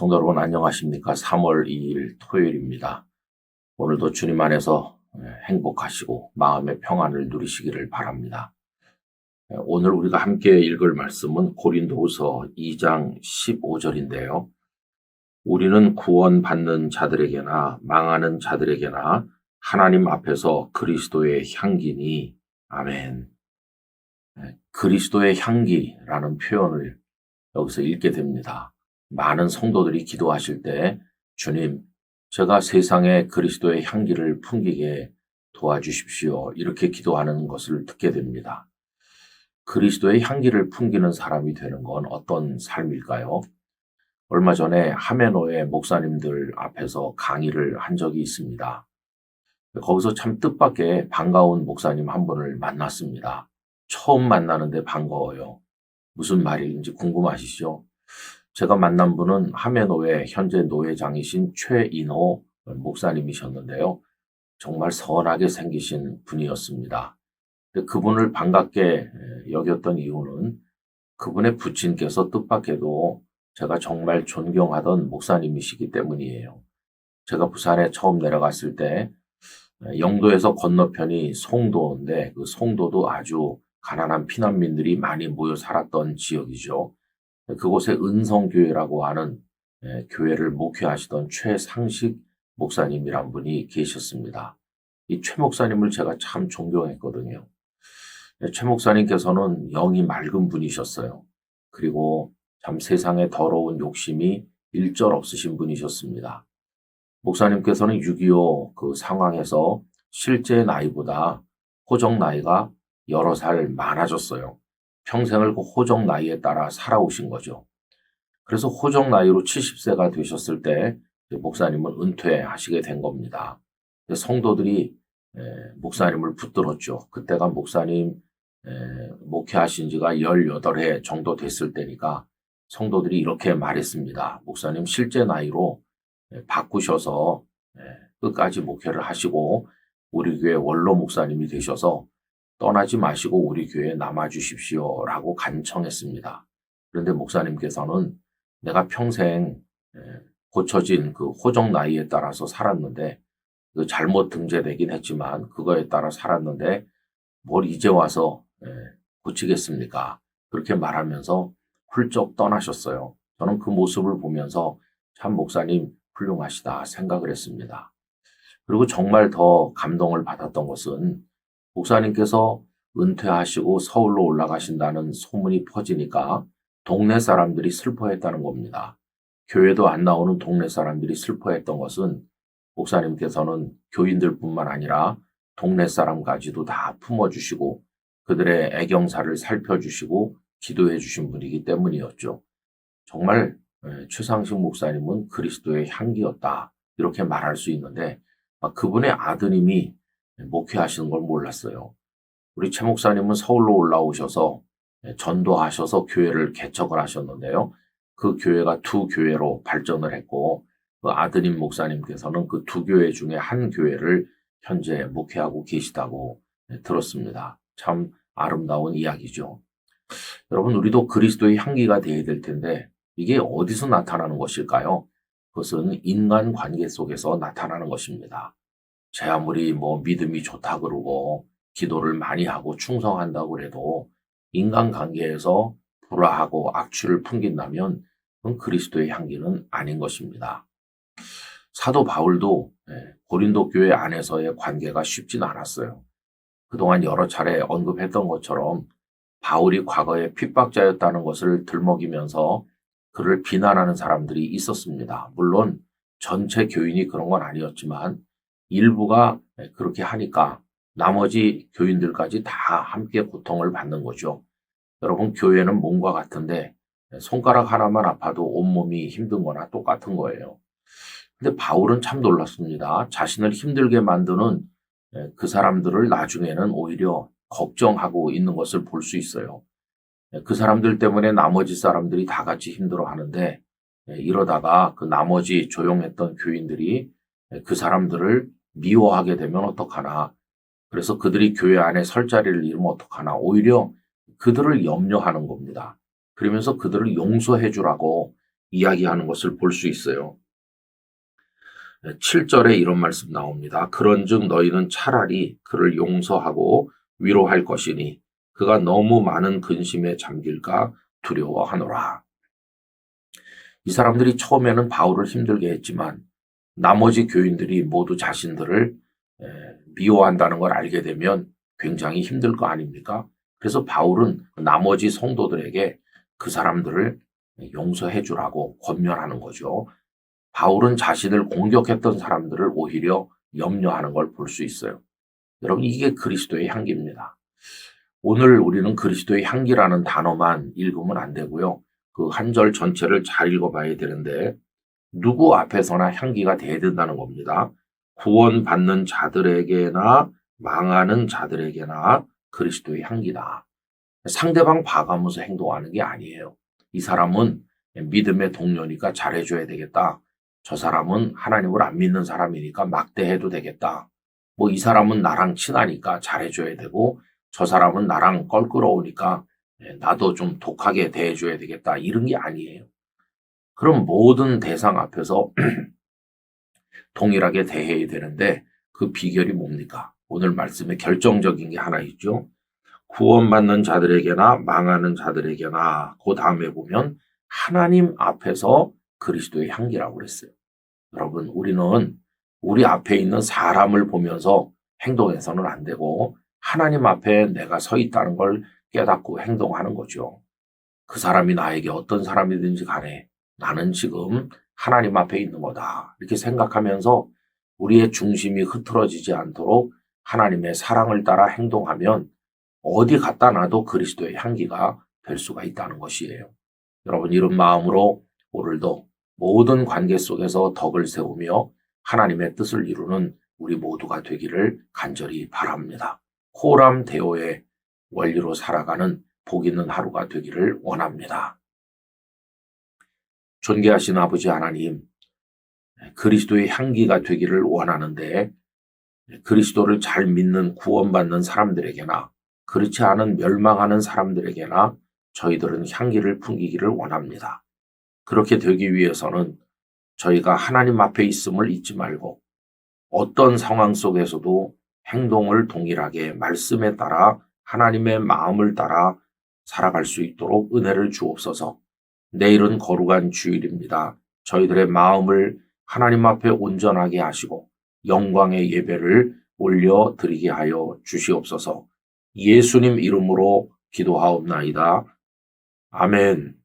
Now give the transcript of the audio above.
성도 여러분 안녕하십니까? 3월 2일 토요일입니다. 오늘도 주님 안에서 행복하시고 마음의 평안을 누리시기를 바랍니다. 오늘 우리가 함께 읽을 말씀은 고린도후서 2장 15절인데요. 우리는 구원받는 자들에게나 망하는 자들에게나 하나님 앞에서 그리스도의 향기니 아멘. 그리스도의 향기라는 표현을 여기서 읽게 됩니다. 많은 성도들이 기도하실 때 주님, 제가 세상에 그리스도의 향기를 풍기게 도와주십시오. 이렇게 기도하는 것을 듣게 됩니다. 그리스도의 향기를 풍기는 사람이 되는 건 어떤 삶일까요? 얼마 전에 하메노의 목사님들 앞에서 강의를 한 적이 있습니다. 거기서 참 뜻밖의 반가운 목사님 한 분을 만났습니다. 처음 만나는데 반가워요. 무슨 말인지 궁금하시죠? 제가 만난 분은 하메노의 현재 노회장이신 최인호 목사님이셨는데요. 정말 선하게 생기신 분이었습니다. 그분을 반갑게 여겼던 이유는 그분의 부친께서 뜻밖에도 제가 정말 존경하던 목사님이시기 때문이에요. 제가 부산에 처음 내려갔을 때 영도에서 건너편이 송도인데 그 송도도 아주 가난한 피난민들이 많이 모여 살았던 지역이죠. 그곳에 은성교회라고 하는 교회를 목회하시던 최상식 목사님이란 분이 계셨습니다. 이 최 목사님을 제가 참 존경했거든요. 최 목사님께서는 영이 맑은 분이셨어요. 그리고 참 세상에 더러운 욕심이 일절 없으신 분이셨습니다. 목사님께서는 6.25 그 상황에서 실제 나이보다 호적 나이가 여러 살 많아졌어요. 평생을 그 호적 나이에 따라 살아오신 거죠. 그래서 호적 나이로 70세가 되셨을 때 목사님은 은퇴하시게 된 겁니다. 성도들이 목사님을 붙들었죠. 그때가 목사님 목회하신 지가 18해 정도 됐을 때니까 성도들이 이렇게 말했습니다. 목사님 실제 나이로 바꾸셔서 끝까지 목회를 하시고 우리 교회 원로 목사님이 되셔서 떠나지 마시고 우리 교회에 남아주십시오 라고 간청했습니다. 그런데 목사님께서는 내가 평생 고쳐진 그 호적 나이에 따라서 살았는데 잘못 등재되긴 했지만 그거에 따라 살았는데 뭘 이제 와서 고치겠습니까? 그렇게 말하면서 훌쩍 떠나셨어요. 저는 그 모습을 보면서 참 목사님 훌륭하시다 생각을 했습니다. 그리고 정말 더 감동을 받았던 것은 목사님께서 은퇴하시고 서울로 올라가신다는 소문이 퍼지니까 동네 사람들이 슬퍼했다는 겁니다. 교회도 안 나오는 동네 사람들이 슬퍼했던 것은 목사님께서는 교인들뿐만 아니라 동네 사람까지도 다 품어주시고 그들의 애경사를 살펴주시고 기도해 주신 분이기 때문이었죠. 정말 최상식 목사님은 그리스도의 향기였다 이렇게 말할 수 있는데 그분의 아드님이 목회하시는 걸 몰랐어요. 우리 최 목사님은 서울로 올라오셔서 전도하셔서 교회를 개척을 하셨는데요. 그 교회가 두 교회로 발전을 했고 그 아드님 목사님께서는 그 두 교회 중에 한 교회를 현재 목회하고 계시다고 들었습니다. 참 아름다운 이야기죠. 여러분 우리도 그리스도의 향기가 되어야 될 텐데 이게 어디서 나타나는 것일까요? 그것은 인간관계 속에서 나타나는 것입니다. 제 아무리 믿음이 좋다 그러고 기도를 많이 하고 충성한다고 해도 인간관계에서 불화하고 악취를 풍긴다면 그건 그리스도의 향기는 아닌 것입니다. 사도 바울도 고린도 교회 안에서의 관계가 쉽진 않았어요. 그동안 여러 차례 언급했던 것처럼 바울이 과거에 핍박자였다는 것을 들먹이면서 그를 비난하는 사람들이 있었습니다. 물론 전체 교인이 그런 건 아니었지만 일부가 그렇게 하니까 나머지 교인들까지 다 함께 고통을 받는 거죠. 여러분 교회는 몸과 같은데 손가락 하나만 아파도 온몸이 힘든 거나 똑같은 거예요. 근데 바울은 참 놀랐습니다. 자신을 힘들게 만드는 그 사람들을 나중에는 오히려 걱정하고 있는 것을 볼 수 있어요. 그 사람들 때문에 나머지 사람들이 다 같이 힘들어 하는데 이러다가 그 나머지 조용했던 교인들이 그 사람들을 미워하게 되면 어떡하나. 그래서 그들이 교회 안에 설 자리를 잃으면 어떡하나. 오히려 그들을 염려하는 겁니다. 그러면서 그들을 용서해 주라고 이야기하는 것을 볼 수 있어요. 7절에 이런 말씀 나옵니다. 그런즉 너희는 차라리 그를 용서하고 위로할 것이니 그가 너무 많은 근심에 잠길까 두려워하노라. 이 사람들이 처음에는 바울을 힘들게 했지만 나머지 교인들이 모두 자신들을 미워한다는 걸 알게 되면 굉장히 힘들 거 아닙니까? 그래서 바울은 나머지 성도들에게 그 사람들을 용서해 주라고 권면하는 거죠. 바울은 자신을 공격했던 사람들을 오히려 염려하는 걸 볼 수 있어요. 여러분, 이게 그리스도의 향기입니다. 오늘 우리는 그리스도의 향기라는 단어만 읽으면 안 되고요. 그 한 절 전체를 잘 읽어봐야 되는데 누구 앞에서나 향기가 돼야 된다는 겁니다. 구원받는 자들에게나 망하는 자들에게나 그리스도의 향기다. 상대방 봐가면서 행동하는 게 아니에요. 이 사람은 믿음의 동료니까 잘해줘야 되겠다. 저 사람은 하나님을 안 믿는 사람이니까 막대해도 되겠다. 뭐 이 사람은 나랑 친하니까 잘해줘야 되고 저 사람은 나랑 껄끄러우니까 나도 좀 독하게 대해줘야 되겠다. 이런 게 아니에요. 그럼 모든 대상 앞에서 동일하게 대해야 되는데 그 비결이 뭡니까? 오늘 말씀에 결정적인 게 하나 있죠. 구원받는 자들에게나 망하는 자들에게나 그 다음에 보면 하나님 앞에서 그리스도의 향기라고 그랬어요. 여러분, 우리는 우리 앞에 있는 사람을 보면서 행동해서는 안 되고 하나님 앞에 내가 서 있다는 걸 깨닫고 행동하는 거죠. 그 사람이 나에게 어떤 사람이든지 간에 나는 지금 하나님 앞에 있는 거다. 이렇게 생각하면서 우리의 중심이 흐트러지지 않도록 하나님의 사랑을 따라 행동하면 어디 갖다 놔도 그리스도의 향기가 될 수가 있다는 것이에요. 여러분, 이런 마음으로 오늘도 모든 관계 속에서 덕을 세우며 하나님의 뜻을 이루는 우리 모두가 되기를 간절히 바랍니다. 호람 대오의 원리로 살아가는 복 있는 하루가 되기를 원합니다. 존귀하신 아버지 하나님, 그리스도의 향기가 되기를 원하는데 그리스도를 잘 믿는 구원받는 사람들에게나 그렇지 않은 멸망하는 사람들에게나 저희들은 향기를 풍기기를 원합니다. 그렇게 되기 위해서는 저희가 하나님 앞에 있음을 잊지 말고 어떤 상황 속에서도 행동을 동일하게 말씀에 따라 하나님의 마음을 따라 살아갈 수 있도록 은혜를 주옵소서. 내일은 거룩한 주일입니다. 저희들의 마음을 하나님 앞에 온전하게 하시고 영광의 예배를 올려드리게 하여 주시옵소서. 예수님 이름으로 기도하옵나이다. 아멘.